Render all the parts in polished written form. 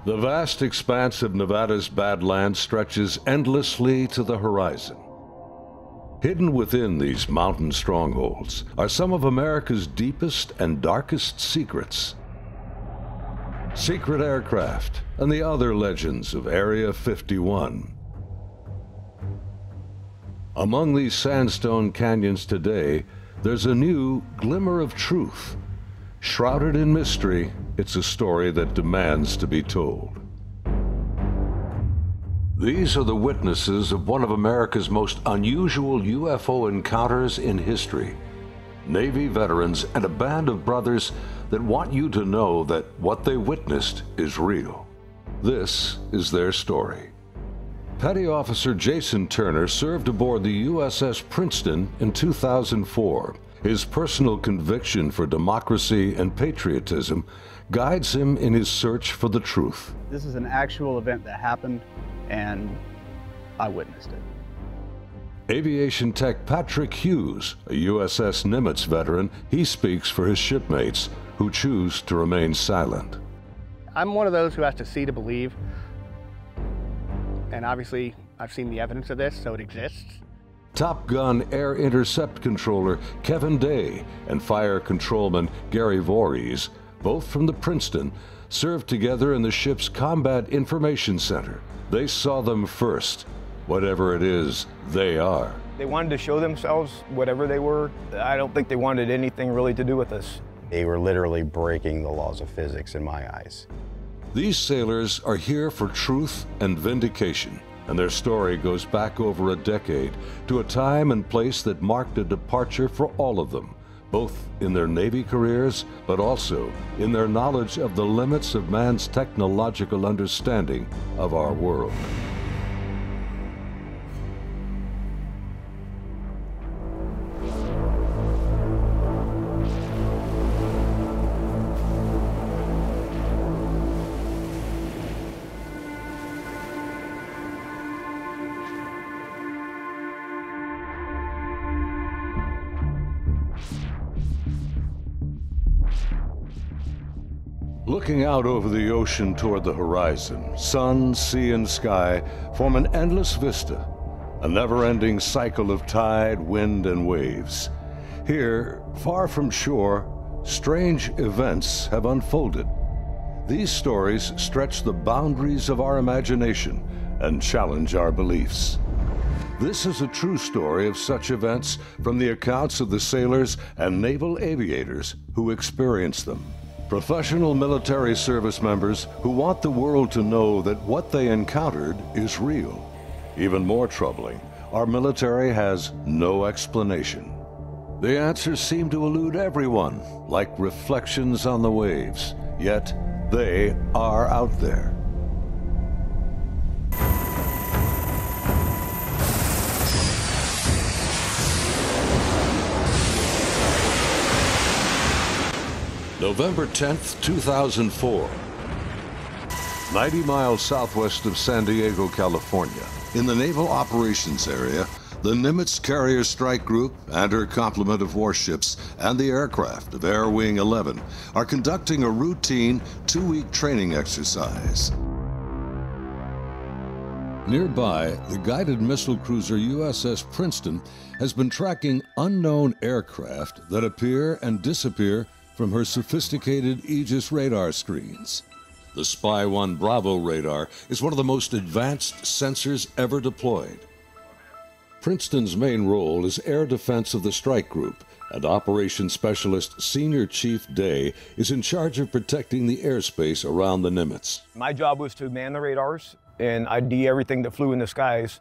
The vast expanse of Nevada's Badlands stretches endlessly to the horizon. Hidden within these mountain strongholds are some of America's deepest and darkest secrets. Secret aircraft and the other legends of Area 51. Among these sandstone canyons today, there's a new glimmer of truth. Shrouded in mystery, it's a story that demands to be told. These are the witnesses of one of America's most unusual UFO encounters in history. Navy veterans and a band of brothers that want you to know that what they witnessed is real. This is their story. Petty Officer Jason Turner served aboard the USS Princeton in 2004. His personal conviction for democracy and patriotism guides him in his search for the truth. This is an actual event that happened, and I witnessed it. Aviation tech Patrick Hughes, a USS Nimitz veteran, he speaks for his shipmates who choose to remain silent. I'm one of those who has to see to believe, and obviously I've seen the evidence of this, so it exists. Top Gun Air Intercept Controller Kevin Day and Fire Controlman Gary Voorhees, both from the Princeton, served together in the ship's Combat Information Center. They saw them first, whatever it is they are. They wanted to show themselves, whatever they were. I don't think they wanted anything really to do with us. They were literally breaking the laws of physics in my eyes. These sailors are here for truth and vindication, and their story goes back over a decade to a time and place that marked a departure for all of them, both in their Navy careers, but also in their knowledge of the limits of man's technological understanding of our world. Looking out over the ocean toward the horizon, sun, sea, and sky form an endless vista, a never-ending cycle of tide, wind, and waves. Here, far from shore, strange events have unfolded. These stories stretch the boundaries of our imagination and challenge our beliefs. This is a true story of such events from the accounts of the sailors and naval aviators who experienced them. Professional military service members who want the world to know that what they encountered is real. Even more troubling, our military has no explanation. The answers seem to elude everyone, like reflections on the waves, yet they are out there. November 10th, 2004. 90 miles southwest of San Diego, California. In the Naval Operations Area, the Nimitz Carrier Strike Group and her complement of warships and the aircraft of Air Wing 11 are conducting a routine 2-week training exercise. Nearby, the guided missile cruiser USS Princeton has been tracking unknown aircraft that appear and disappear from her sophisticated Aegis radar screens. The Spy 1 Bravo radar is one of the most advanced sensors ever deployed. Princeton's main role is air defense of the strike group, and Operations Specialist Senior Chief Day is in charge of protecting the airspace around the Nimitz. My job was to man the radars and ID everything that flew in the skies.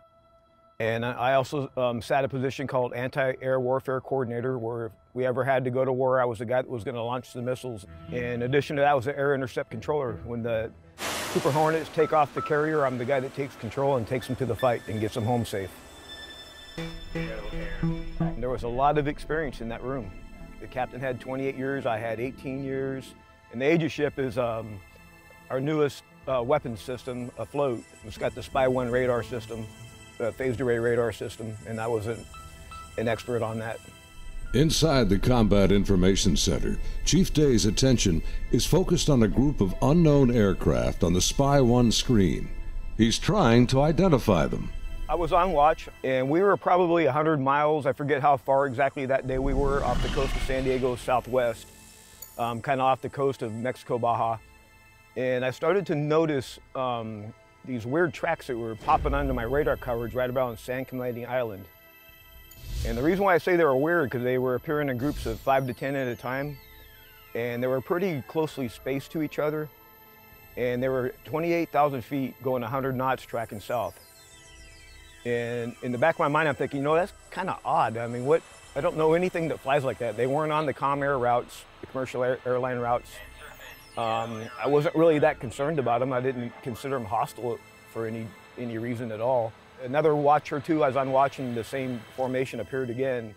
And I also sat a position called Anti-Air Warfare Coordinator, where if we ever had to go to war, I was the guy that was going to launch the missiles. In addition to that, I was the Air Intercept Controller. When the Super Hornets take off the carrier, I'm the guy that takes control and takes them to the fight and gets them home safe. And there was a lot of experience in that room. The captain had 28 years, I had 18 years. And the Aegis ship is our newest weapons system afloat. It's got the Spy 1 radar system, phased array radar system, and I was an expert on that. Inside the Combat Information Center, Chief Day's attention is focused on a group of unknown aircraft on the Spy-1 screen. He's trying to identify them. I was on watch, and we were probably 100 miles, I forget how far exactly that day we were, off the coast of San Diego southwest, kind of off the coast of Mexico, Baja. And I started to notice these weird tracks that were popping onto my radar coverage right around San Clemente Island. And the reason why I say they were weird, because they were appearing in groups of 5 to 10 at a time, and they were pretty closely spaced to each other, and they were 28,000 feet going 100 knots tracking south. And in the back of my mind, I'm thinking, you know, that's kind of odd. I mean, I don't know anything that flies like that. They weren't on the comm air routes, the commercial airline routes. I wasn't really that concerned about them. I didn't consider them hostile for any reason at all. Another watch or two, as I'm watching, the same formation appeared again.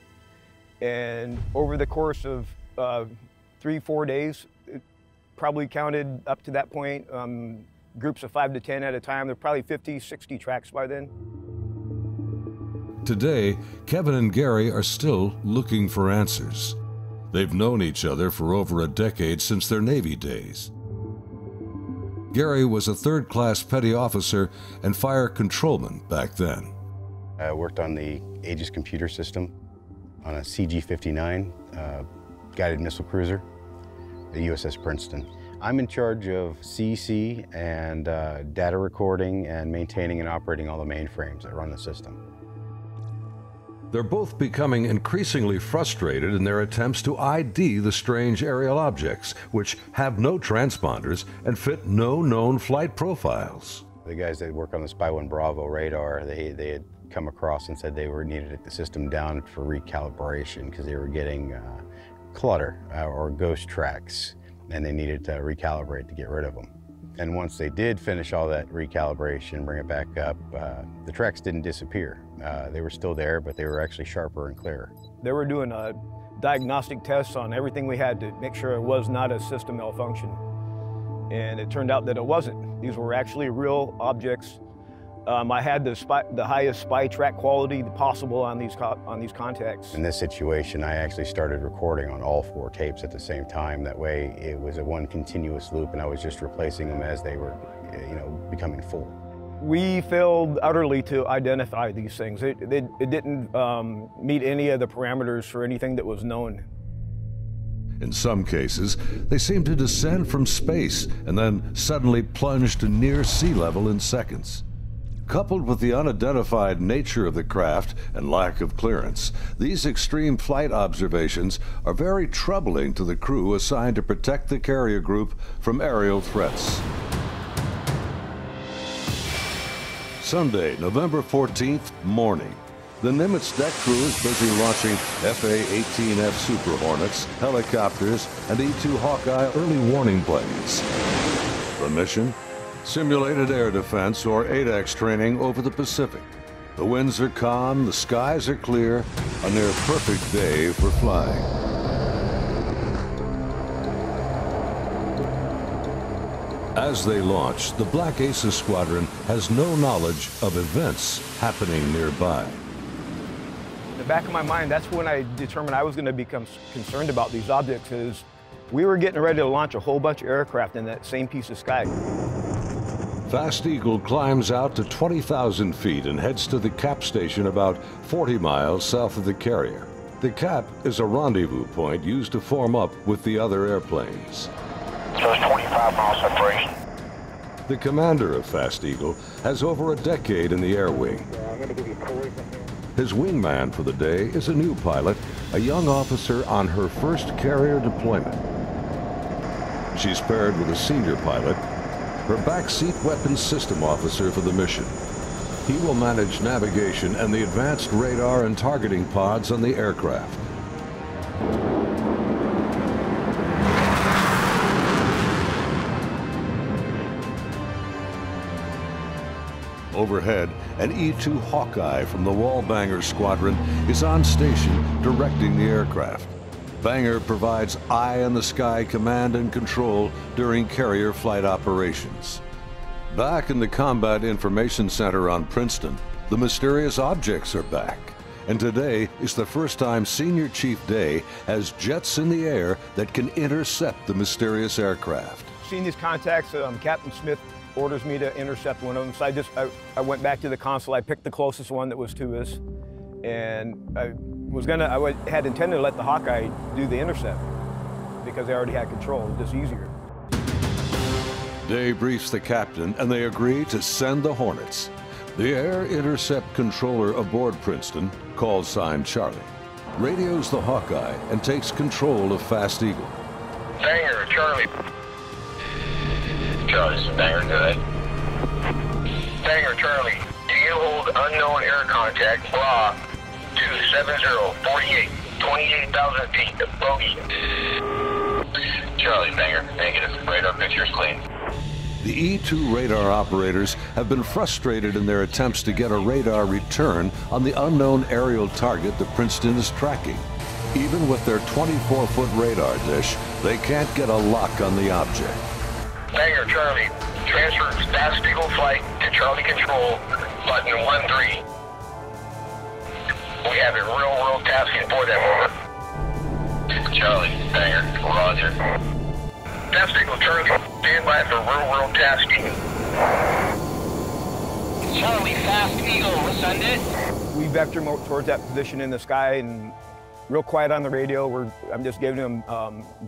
And over the course of 3-4 days, it probably counted up to that point, groups of 5 to 10 at a time. There were probably 50, 60 tracks by then. Today, Kevin and Gary are still looking for answers. They've known each other for over a decade since their Navy days. Gary was a third-class petty officer and fire controlman back then. I worked on the Aegis computer system on a CG-59 guided missile cruiser, the USS Princeton. I'm in charge of CEC and data recording and maintaining and operating all the mainframes that run the system. They're both becoming increasingly frustrated in their attempts to ID the strange aerial objects, which have no transponders and fit no known flight profiles. The guys that work on the Spy-1 Bravo radar, they had come across and said they needed the system down for recalibration because they were getting clutter or ghost tracks, and they needed to recalibrate to get rid of them. And once they did finish all that recalibration, bring it back up, the tracks didn't disappear. They were still there, but they were actually sharper and clearer. They were doing diagnostic tests on everything we had to make sure it was not a system malfunction. And it turned out that it wasn't. These were actually real objects. I had the highest spy track quality possible on these contacts. In this situation, I actually started recording on all 4 tapes at the same time. That way, it was a one continuous loop, and I was just replacing them as they were, becoming full. We failed utterly to identify these things. It didn't meet any of the parameters for anything that was known. In some cases, they seem to descend from space and then suddenly plunge to near sea level in seconds. Coupled with the unidentified nature of the craft and lack of clearance, these extreme flight observations are very troubling to the crew assigned to protect the carrier group from aerial threats. Sunday, November 14th, morning. The Nimitz deck crew is busy launching FA-18F Super Hornets, helicopters, and E-2 Hawkeye early warning planes. The mission? Simulated air defense, or ADAX training over the Pacific. The winds are calm, the skies are clear, a near perfect day for flying. As they launch, the Black Aces squadron has no knowledge of events happening nearby. In the back of my mind, that's when I determined I was going to become concerned about these objects, is we were getting ready to launch a whole bunch of aircraft in that same piece of sky. Fast Eagle climbs out to 20,000 feet and heads to the cap station about 40 miles south of the carrier. The cap is a rendezvous point used to form up with the other airplanes. Just 25 miles separation. The commander of Fast Eagle has over a decade in the air wing. His wingman for the day is a new pilot, a young officer on her first carrier deployment. She's paired with a senior pilot, her backseat weapons system officer for the mission. He will manage navigation and the advanced radar and targeting pods on the aircraft. Overhead, an E-2 Hawkeye from the Wallbanger Squadron is on station directing the aircraft. Banger provides eye-in-the-sky command and control during carrier flight operations. Back in the Combat Information Center on Princeton, the mysterious objects are back. And today is the first time Senior Chief Day has jets in the air that can intercept the mysterious aircraft. Seeing these contacts, Captain Smith orders me to intercept one of them. So I went back to the console. I picked the closest one that was to us, and I had intended to let the Hawkeye do the intercept because they already had control. It was just easier. Day briefs the captain, and they agree to send the Hornets. The air intercept controller aboard Princeton, call sign Charlie, radios the Hawkeye and takes control of Fast Eagle. Banger, Charlie. Charlie, this is Banger, good. Banger, Charlie. Do you hold unknown air contact, blah, 270, 28,000 feet, bogey. Charlie, Banger, negative. Radar picture's clean. The E-2 radar operators have been frustrated in their attempts to get a radar return on the unknown aerial target that Princeton is tracking. Even with their 24-foot radar dish, they can't get a lock on the object. Banger, Charlie. Transfer Fast Eagle flight to Charlie Control, button 13. We have a real-world tasking for them, over. Charlie, Banger, roger. Fast Eagle, Charlie, stand by for real-world tasking. Charlie, Fast Eagle, we'll send it. We vector towards that position in the sky, and real quiet on the radio. I'm just giving them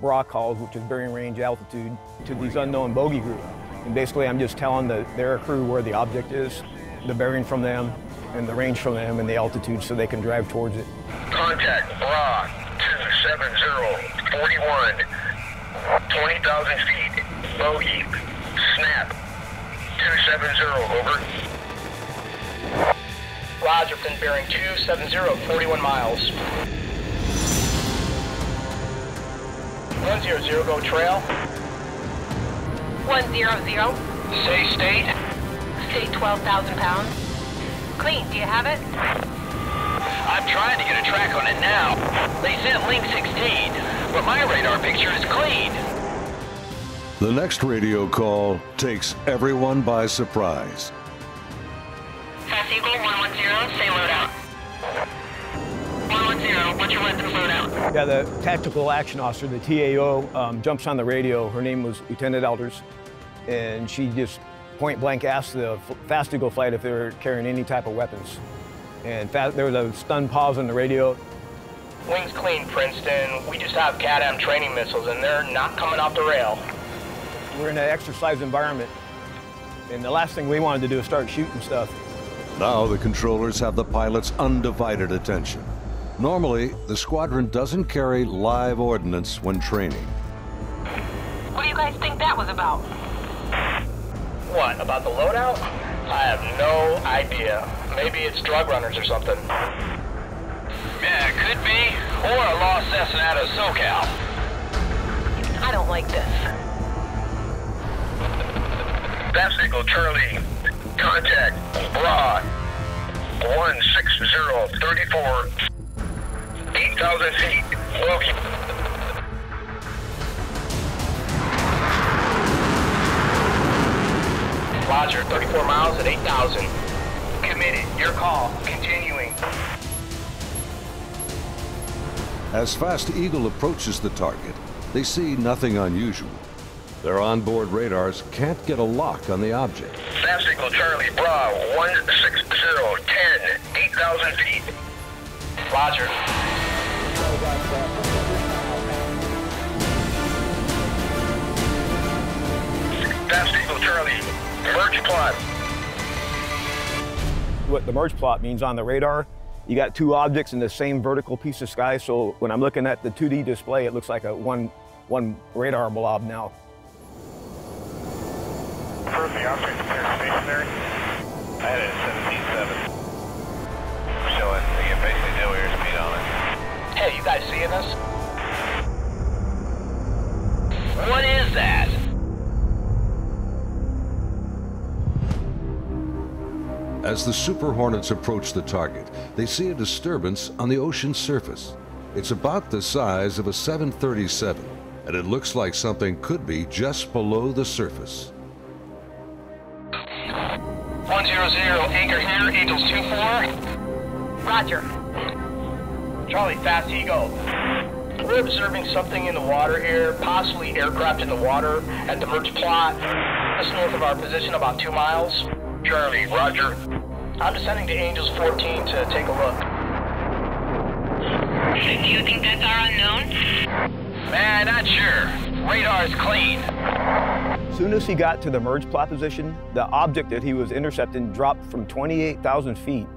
BRA calls, which is bearing range altitude, to these unknown bogey group. And basically, I'm just telling their crew where the object is, the bearing from them, and the range from them, and the altitude, so they can drive towards it. Contact BRA 270, 41, 20,000 feet, bogey, snap, 270, over. Roger, pin bearing 270, 41 miles. 100, go trail. 100. Say state. State 12,000 pounds. Clean, do you have it? I'm trying to get a track on it now. They sent link 16, but my radar picture is clean. The next radio call takes everyone by surprise. Fast Eagle 110, say loadout. 110, what's your weapons loadout? Yeah, the tactical action officer, the TAO, jumps on the radio. Her name was Lieutenant Elders, and she just point blank asked the Fast Eagle flight if they were carrying any type of weapons. And there was a stunned pause on the radio. Wings clean, Princeton. We just have CAT-M training missiles, and they're not coming off the rail. We're in an exercise environment, and the last thing we wanted to do is start shooting stuff. Now the controllers have the pilot's undivided attention. Normally, the squadron doesn't carry live ordnance when training. What do you guys think that was about? What, about the loadout? I have no idea. Maybe it's drug runners or something. Yeah, it could be. Or a lost Cessna out of SoCal. I don't like this. Fast Eagle, Charlie, contact BRA 160, 34, 8,000 feet, bogey. Roger, 34 miles at 8,000. Committed, your call, continuing. As Fast Eagle approaches the target, they see nothing unusual. Their onboard radars can't get a lock on the object. Fast Eagle, Charlie, BRA 160, 10, 8,000 feet. Roger. Fast Eagle, Charlie, merge plot. What the merge plot means on the radar, you got two objects in the same vertical piece of sky, so when I'm looking at the 2D display, it looks like a one radar blob now. First, the object appears stationary. I had it at 17.7. Showing basically no airspeed on it. Hey, you guys seeing this? What is that? As the Super Hornets approach the target, they see a disturbance on the ocean's surface. It's about the size of a 737, and it looks like something could be just below the surface. 100, anchor here, Eagles 24. Roger. Charlie, Fast Eagle. We're observing something in the water here, possibly aircraft in the water at the merge plot, just north of our position, about 2 miles. Charlie, roger. I'm descending to Angels 14 to take a look. Do you think that's our unknown? Man, not sure. Radar's clean. As soon as he got to the merge plot position, the object that he was intercepting dropped from 28,000 feet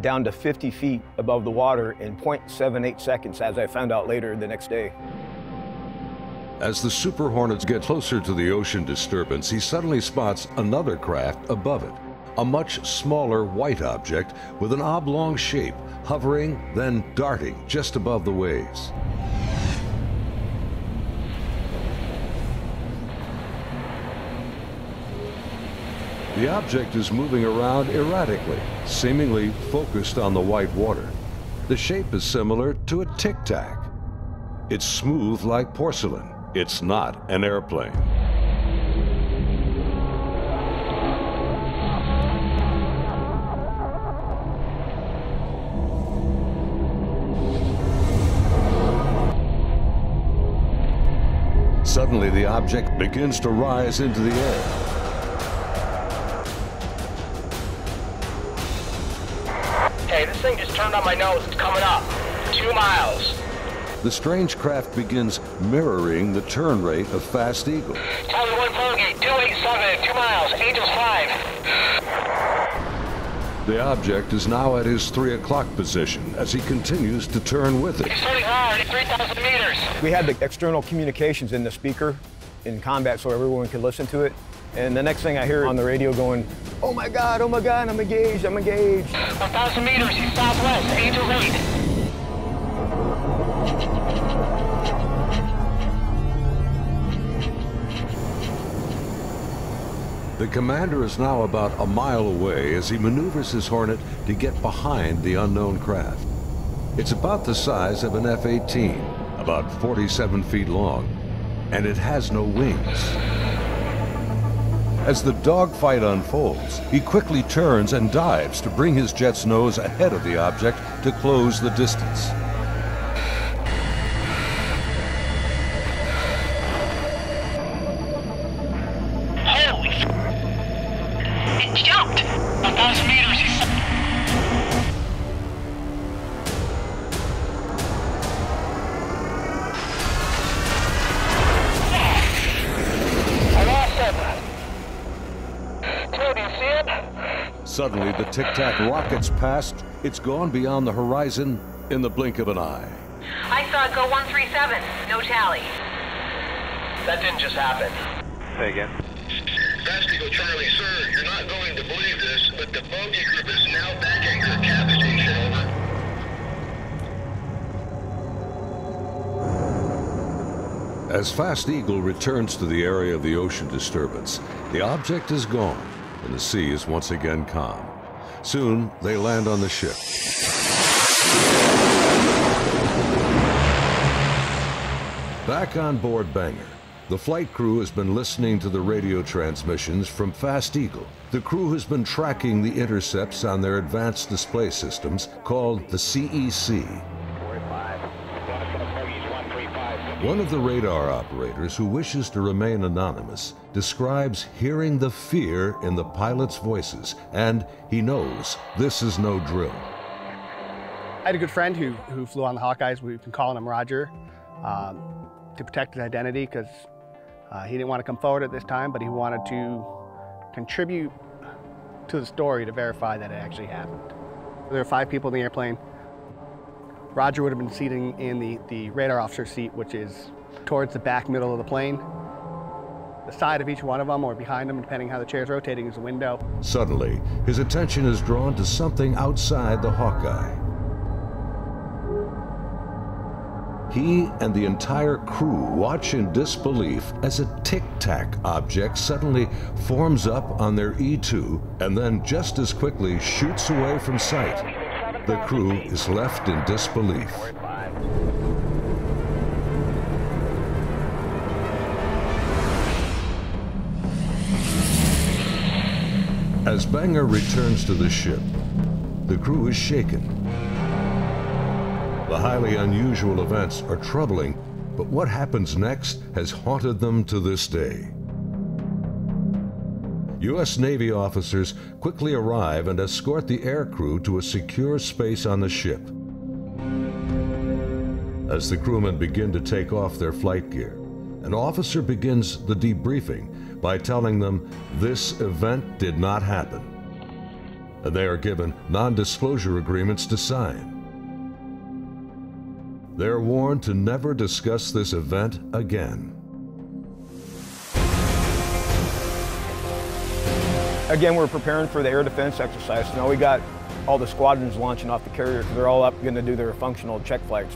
down to 50 feet above the water in 0.78 seconds, as I found out later the next day. As the Super Hornets get closer to the ocean disturbance, he suddenly spots another craft above it. A much smaller white object with an oblong shape, hovering, then darting just above the waves. The object is moving around erratically, seemingly focused on the white water. The shape is similar to a tic-tac. It's smooth like porcelain. It's not an airplane. Suddenly, the object begins to rise into the air. Hey, this thing just turned on my nose. It's coming up. 2 miles. The strange craft begins mirroring the turn rate of Fast Eagle. Charlie 1 Bogey, 287 at 2 miles, Angels 5. The object is now at his 3 o'clock position as he continues to turn with it. He's turning hard at 3,000 meters. We had the external communications in the speaker in combat so everyone could listen to it. And the next thing I hear on the radio going, oh my God, I'm engaged, I'm engaged. 1,000 meters, he's southwest, Angels 8. The commander is now about a mile away as he maneuvers his Hornet to get behind the unknown craft. It's about the size of an F-18, about 47 feet long, and it has no wings. As the dogfight unfolds, he quickly turns and dives to bring his jet's nose ahead of the object to close the distance. Holy f***. It jumped. 1,000 meters, he's... I lost him. Joe, do you see him? Suddenly, the tic-tac rockets past. It's gone beyond the horizon in the blink of an eye. I saw it go 137. No tally. That didn't just happen. Say again. Fast Eagle Charlie, sir, you're not going to believe this, but the bogey group is now back anchored Cap Station, over. As Fast Eagle returns to the area of the ocean disturbance, the object is gone and the sea is once again calm. Soon, they land on the ship. Back on board Banger, the flight crew has been listening to the radio transmissions from Fast Eagle. The crew has been tracking the intercepts on their advanced display systems called the CEC. One of the radar operators, who wishes to remain anonymous, describes hearing the fear in the pilots' voices, and he knows this is no drill. I had a good friend who flew on the Hawkeyes. We've been calling him Roger to protect his identity because he didn't want to come forward at this time, but he wanted to contribute to the story to verify that it actually happened. There were 5 people in the airplane. Roger would have been sitting in the radar officer seat, which is towards the back middle of the plane. The side of each one of them, or behind them, depending how the chair's rotating, is a window. Suddenly, his attention is drawn to something outside the Hawkeye. He and the entire crew watch in disbelief as a tic-tac object suddenly forms up on their E2 and then just as quickly shoots away from sight. The crew is left in disbelief. As Banger returns to the ship, the crew is shaken. The highly unusual events are troubling, but what happens next has haunted them to this day. U.S. Navy officers quickly arrive and escort the aircrew to a secure space on the ship. As the crewmen begin to take off their flight gear, an officer begins the debriefing by telling them this event did not happen, and they are given non-disclosure agreements to sign. They're warned to never discuss this event again. Again, we're preparing for the air defense exercise. So now we got all the squadrons launching off the carrier because they're all up going to do their functional check flights.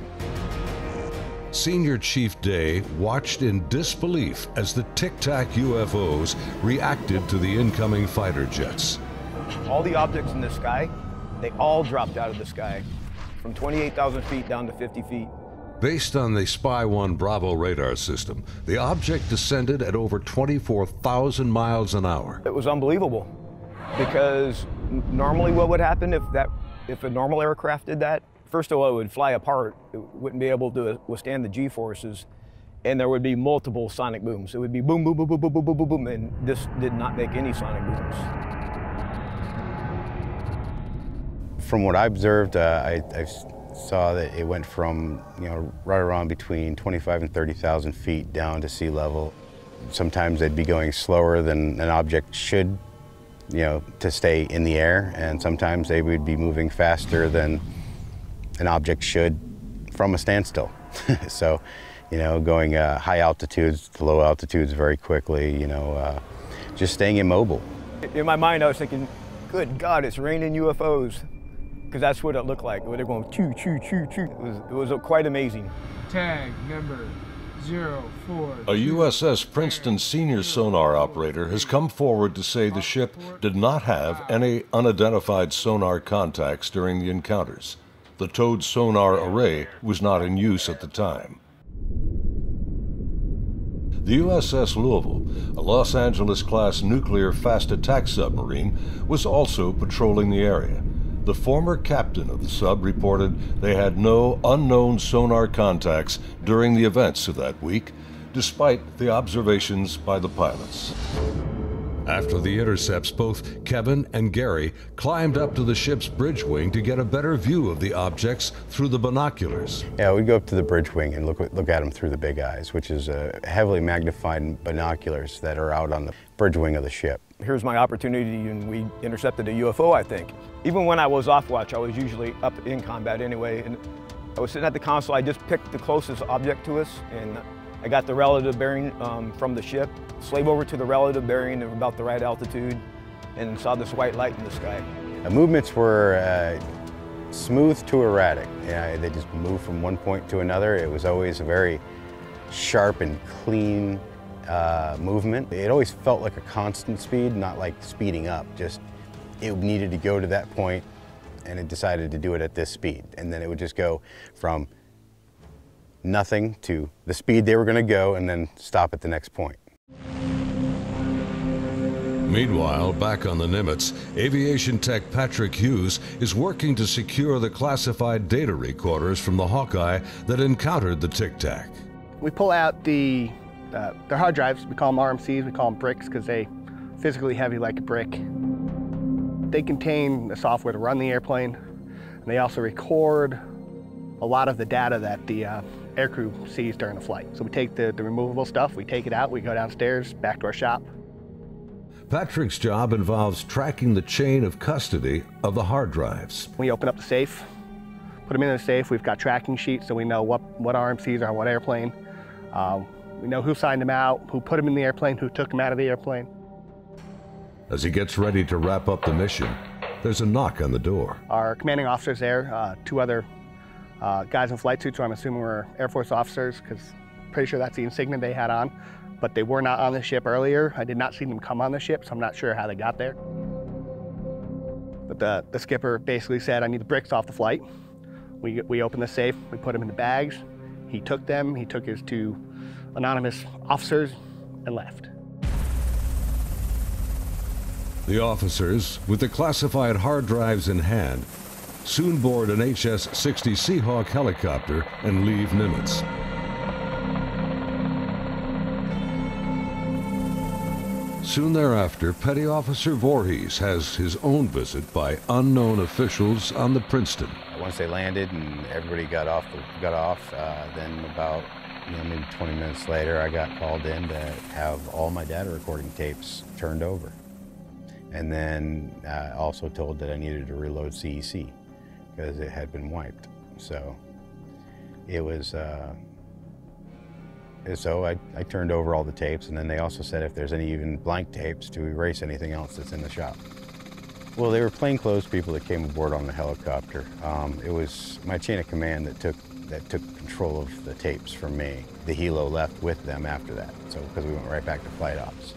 Senior Chief Day watched in disbelief as the TIC-TAC UFOs reacted to the incoming fighter jets. All the objects in the sky, they all dropped out of the sky from 28,000 feet down to 50 feet. Based on the Spy-1 Bravo radar system, the object descended at over 24,000 miles an hour. It was unbelievable because normally what would happen if a normal aircraft did that, first of all, it would fly apart. It wouldn't be able to withstand the G-forces, and there would be multiple sonic booms. It would be boom, boom, boom, boom, boom, boom, boom, boom, boom, and this did not make any sonic booms. From what I observed, I saw that it went from, right around between 25 and 30,000 feet down to sea level. Sometimes they'd be going slower than an object should, to stay in the air, and sometimes they would be moving faster than an object should from a standstill. So, going high altitudes to low altitudes very quickly, just staying immobile. In my mind, I was thinking, good God, it's raining UFOs. Because that's what it looked like. They're going choo, choo, choo, choo. It was quite amazing. Tag number 04. A USS Princeton senior sonar operator has come forward to say the ship did not have any unidentified sonar contacts during the encounters. The towed sonar array was not in use at the time. The USS Louisville, a Los Angeles-class nuclear fast attack submarine, was also patrolling the area. The former captain of the sub reported they had no unknown sonar contacts during the events of that week, despite the observations by the pilots. After the intercepts, both Kevin and Gary climbed up to the ship's bridge wing to get a better view of the objects through the binoculars. Yeah, we'd go up to the bridge wing and look at them through the big eyes, which is heavily magnified binoculars that are out on the bridge wing of the ship. Here's my opportunity, and we intercepted a UFO, I think. Even when I was off watch, I was usually up in combat anyway, and I was sitting at the console. I just picked the closest object to us, and I got the relative bearing from the ship, slave over to the relative bearing at about the right altitude, and saw this white light in the sky. The movements were smooth to erratic. They just moved from one point to another. It was always a very sharp and clean movement. It always felt like a constant speed, not like speeding up, just it needed to go to that point and it decided to do it at this speed. And then it would just go from nothing to the speed they were going to go and then stop at the next point. Meanwhile, back on the Nimitz, aviation tech Patrick Hughes is working to secure the classified data recorders from the Hawkeye that encountered the TIC-TAC. We pull out their hard drives. We call them RMCs, we call them bricks because they physically heavy like a brick. They contain the software to run the airplane, and they also record a lot of the data that the aircrew sees during the flight. So we take the removable stuff, we take it out, we go downstairs, back to our shop. Patrick's job involves tracking the chain of custody of the hard drives. We open up the safe, put them in the safe. We've got tracking sheets so we know what RMCs are on what airplane. We know who signed them out, who put them in the airplane, who took them out of the airplane. As he gets ready to wrap up the mission, there's a knock on the door. Our commanding officer's there, two other guys in flight suits who I'm assuming were Air Force officers, because I'm pretty sure that's the insignia they had on, but they were not on the ship earlier. I did not see them come on the ship, so I'm not sure how they got there. But the skipper basically said, I need the bricks off the flight. We opened the safe, we put them in the bags. He took them, he took his two anonymous officers and left. The officers, with the classified hard drives in hand, soon board an HS-60 Seahawk helicopter and leave Nimitz. Soon thereafter, Petty Officer Voorhees has his own visit by unknown officials on the Princeton. Once they landed and everybody got off, then about maybe 20 minutes later, I got called in to have all my data recording tapes turned over. And then also told that I needed to reload CEC because it had been wiped. So it was, so I turned over all the tapes, and then they also said if there's any even blank tapes to erase anything else that's in the shop. Well, they were plainclothes people that came aboard on the helicopter. It was my chain of command that took control of the tapes from me. The helo left with them after that, so because we went right back to flight ops.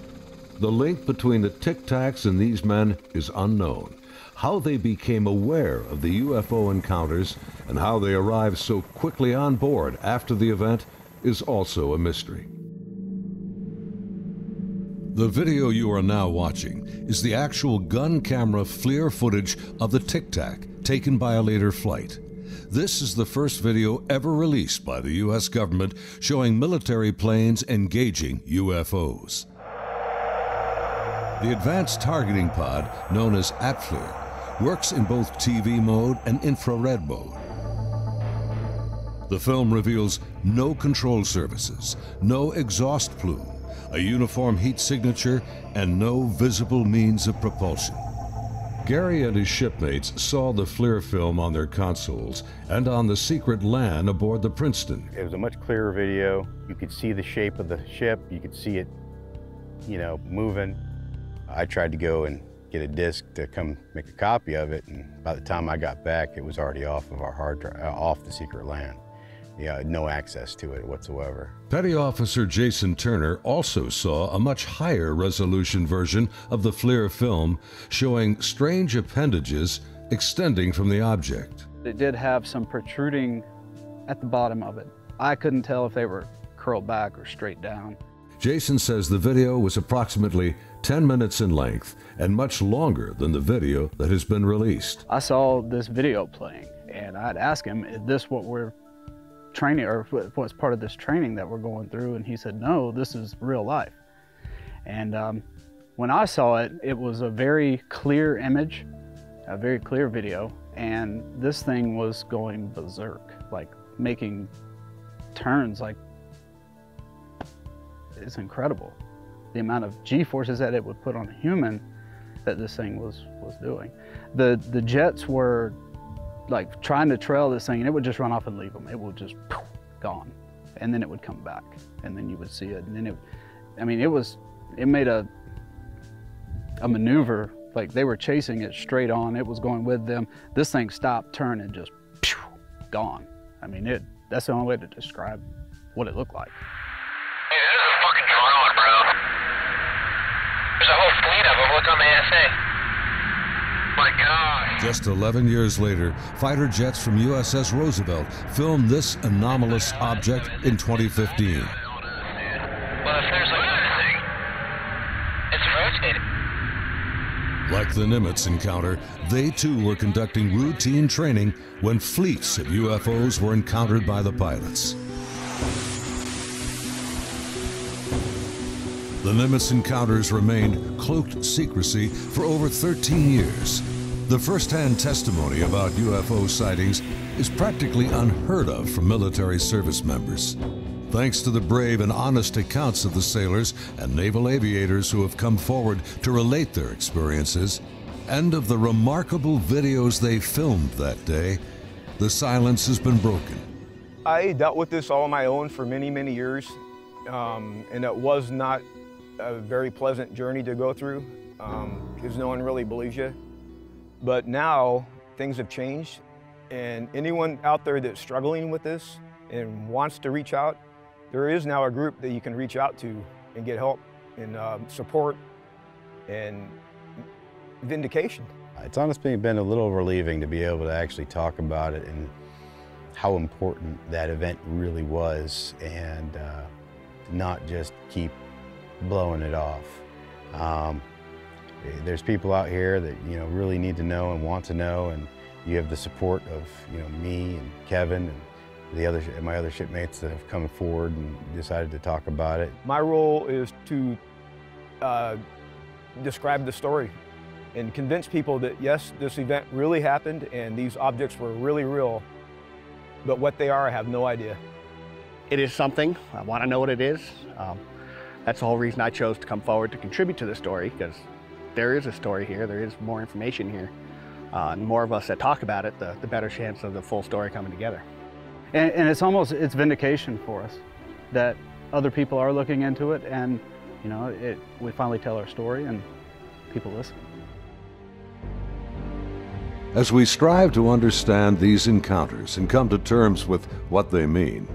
The link between the Tic-Tacs and these men is unknown. How they became aware of the UFO encounters and how they arrived so quickly on board after the event is also a mystery. The video you are now watching is the actual gun camera FLIR footage of the Tic-Tac taken by a later flight. This is the first video ever released by the U.S. government showing military planes engaging UFOs. The advanced targeting pod, known as ATFLIR, works in both TV mode and infrared mode. The film reveals no control surfaces, no exhaust plume, a uniform heat signature, and no visible means of propulsion. Gary and his shipmates saw the FLIR film on their consoles and on the secret LAN aboard the Princeton. It was a much clearer video. You could see the shape of the ship. You could see it, moving. I tried to go and get a disc to come make a copy of it, and by the time I got back, it was already off of our hard drive, off the secret LAN. Yeah, no access to it whatsoever. Petty Officer Jason Turner also saw a much higher resolution version of the FLIR film showing strange appendages extending from the object. It did have some protruding at the bottom of it. I couldn't tell if they were curled back or straight down. Jason says the video was approximately 10 minutes in length and much longer than the video that has been released. I saw this video playing and I'd ask him, is this what we're training, or what's part of this training that we're going through? And he said, no, this is real life. And when I saw it, it was a very clear image, a very clear video, and this thing was going berserk, like making turns, like it's incredible. The amount of G-forces that it would put on a human that this thing was doing. The jets were like trying to trail this thing, and it would just run off and leave them. It would just gone, and then it would come back, and then you would see it, and then it made a maneuver, like they were chasing it straight on. It was going with them. This thing stopped, turned, and just gone. I mean, that's the only way to describe what it looked like. Hey, that is a fucking drone, bro. There's a whole fleet of them. Look on the SA. My God. Just 11 years later, fighter jets from USS Roosevelt filmed this anomalous object in 2015. Well, if there's another thing, it's rotating. Like the Nimitz encounter, they too were conducting routine training when fleets of UFOs were encountered by the pilots. The Nimitz encounters remained cloaked secrecy for over 13 years. The first-hand testimony about UFO sightings is practically unheard of from military service members. Thanks to the brave and honest accounts of the sailors and naval aviators who have come forward to relate their experiences, and of the remarkable videos they filmed that day, the silence has been broken. I dealt with this all on my own for many, many years, and it was not a very pleasant journey to go through, because no one really believes you. But now things have changed, and anyone out there that's struggling with this and wants to reach out, there is now a group that you can reach out to and get help and support and vindication. It's honestly been a little relieving to be able to actually talk about it and how important that event really was, and not just keep blowing it off. There's people out here that really need to know and want to know, and You have the support of me and Kevin and my other shipmates that have come forward and decided to talk about it. My role is to describe the story and convince people that yes, this event really happened and these objects were really real, but what they are, I have no idea. It is something. I want to know what it is. That's the whole reason I chose to come forward to contribute to the story, because there is a story here, there is more information here. The more of us that talk about it, the better chance of the full story coming together. And it's vindication for us that other people are looking into it, and we finally tell our story and people listen. As we strive to understand these encounters and come to terms with what they mean,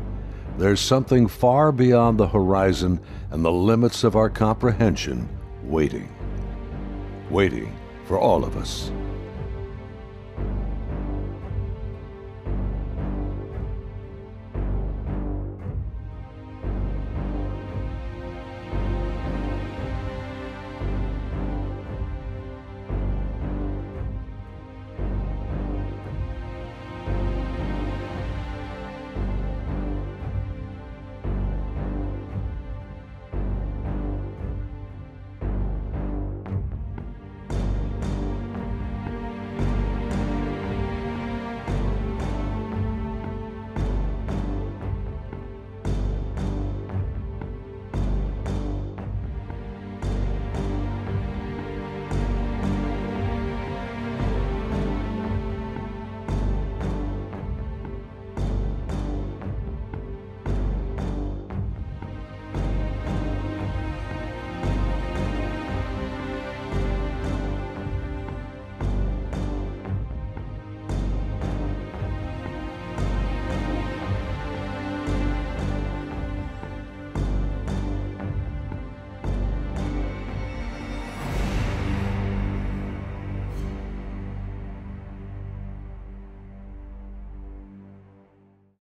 there's something far beyond the horizon and the limits of our comprehension waiting for all of us.